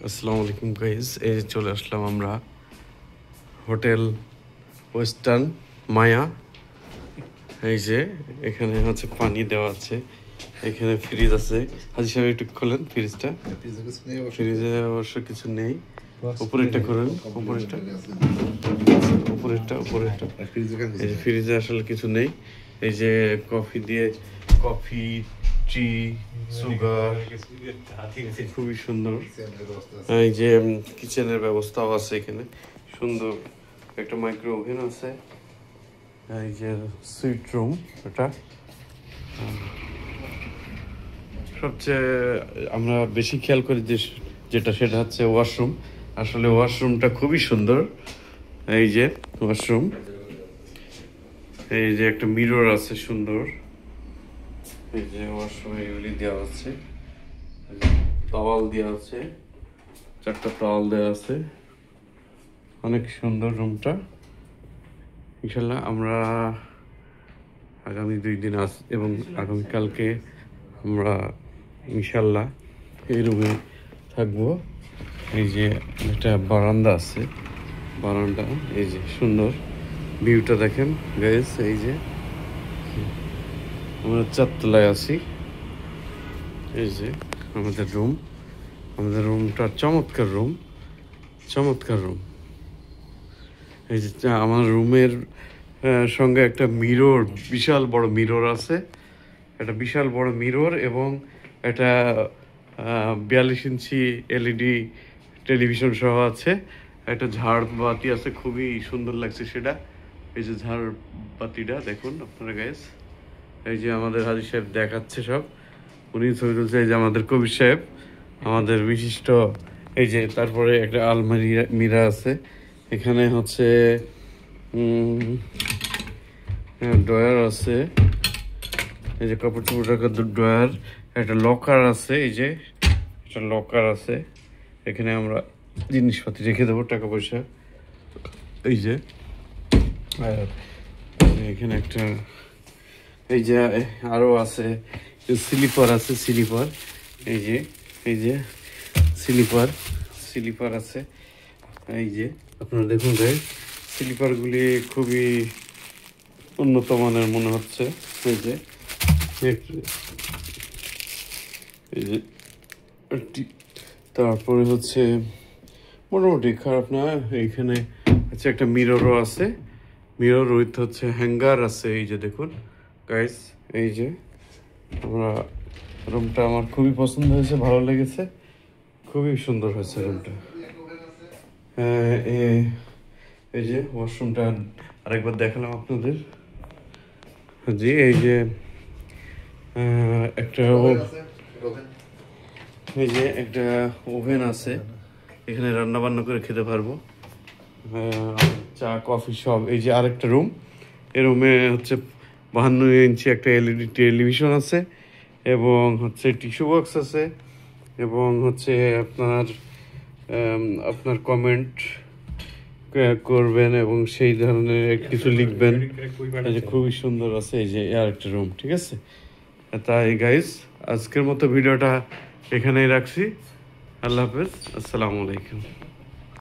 আসসালামু আলাইকুম গাইস, এই যে চলে আসলাম আমরা হোটেল ওয়েস্টার্ন মায়া। এই যে এখানে হচ্ছে পানি দেওয়া আছে, এখানে ফ্রিজ আছে। হাজি সাহেব একটু খোলেন ফ্রিজটা। ফ্রিজে অবশ্য কিছু নেই। উপরেরটা করেন, উপরেরটা উপরেরটা। এই যে ফ্রিজে আসলে কিছু নেই। এই যে কফি টি সুগার খুবই সুন্দর। এই যে কিচেনের ব্যবস্থাও আছে এখানে, সুন্দর একটা মাইক্রো ওভেন আছে। এই যে সুইট রুম, এটা সবচেয়ে আমরা বেশি খেয়াল করি যেটা সেটা হচ্ছে ওয়াশরুম। আসলে ওয়াশরুমটা খুবই সুন্দর। এই যে ওয়াশরুম, এই যে একটা মিরর আছে সুন্দর। এই যে ওয়াশরুম এগুলি দেওয়া আছে, টাওয়াল দেওয়া আছে, 4টা টাওয়াল দেওয়া আছে। অনেক সুন্দর রুমটা। ইনশাল্লাহ আমরা আগামী 2 দিন এবং আগামীকালকে আমরা ইনশাল্লাহ এই রুমে থাকবো। এই যে একটা বারান্দা আছে, বারান্দা এই যে সুন্দর ভিউটা দেখেন গাইস। এই যে আমরা 4 তলায় আছি। এই যে আমাদের রুমটা চমৎকার রুম। এই যে আমার রুমের সঙ্গে একটা মিরর, বিশাল বড় মিরর আছে। একটা বিশাল বড় মিরর এবং একটা 42 ইঞ্চি এলইডি টেলিভিশন সহ আছে। একটা ঝাড় বাতি আছে, খুবই সুন্দর লাগছে সেটা। এই যে ঝাড় বাতিটা দেখুন আপনারা গাইস। এই যে আমাদের হাজি সাহেব দেখাচ্ছে সব, উনি ছবি তুলছে। এই যে আমাদের কবির সাহেব, আমাদের বিশিষ্ট। এই যে তারপরে একটা আলমারি মিরা আছে এখানে, হচ্ছে ড্রয়ার আছে। এই যে কাপড় চোপড় রাখার ড্রয়ার, একটা লকার আছে। এই যে একটা লকার আছে, এখানে আমরা জিনিসপাতি রেখে দেবো, টাকা পয়সা। এই যে এখানে একটা, এই যে আরো আছে স্লিপার আছে, স্লিপার। এই যে স্লিপার আছে। এই যে আপনারা দেখুন ভাই, স্লিপারগুলি খুবই উন্নত মানের মনে হচ্ছে। এই যে তারপরে হচ্ছে মোটামুটি খারাপ না। এইখানে হচ্ছে একটা মিররও আছে, মিরর উইথ হচ্ছে হ্যাঙ্গার আছে। এই যে দেখুন গাইস, এই যে রুমটা আমার খুবই পছন্দ হয়েছে, ভালো লেগেছে, খুবই সুন্দর হয়েছে রুমটা। এই যে ওয়াশরুমটা আরেকবার দেখালাম আপনাদের। জি, এই যে একটা ওভেন আছে, এখানে রান্না বান্না করে খেতে পারবো। চা কফি সব। এই যে আরেকটা রুম, এই রুমে হচ্ছে 52 ইঞ্চি একটা এলইডি টেলিভিশন আছে এবং হচ্ছে টিস্যু বক্স আছে এবং হচ্ছে আপনার কমেন্ট করবেন এবং সেই ধরনের কিছু লিখবেন। এই যে খুবই সুন্দর আছে। এই যে আরেকটা রুম, ঠিক আছে। তাই গাইস, আজকের মতো ভিডিওটা এখানেই রাখছি। আল্লাহ হাফেজ, আসসালামু আলাইকুম।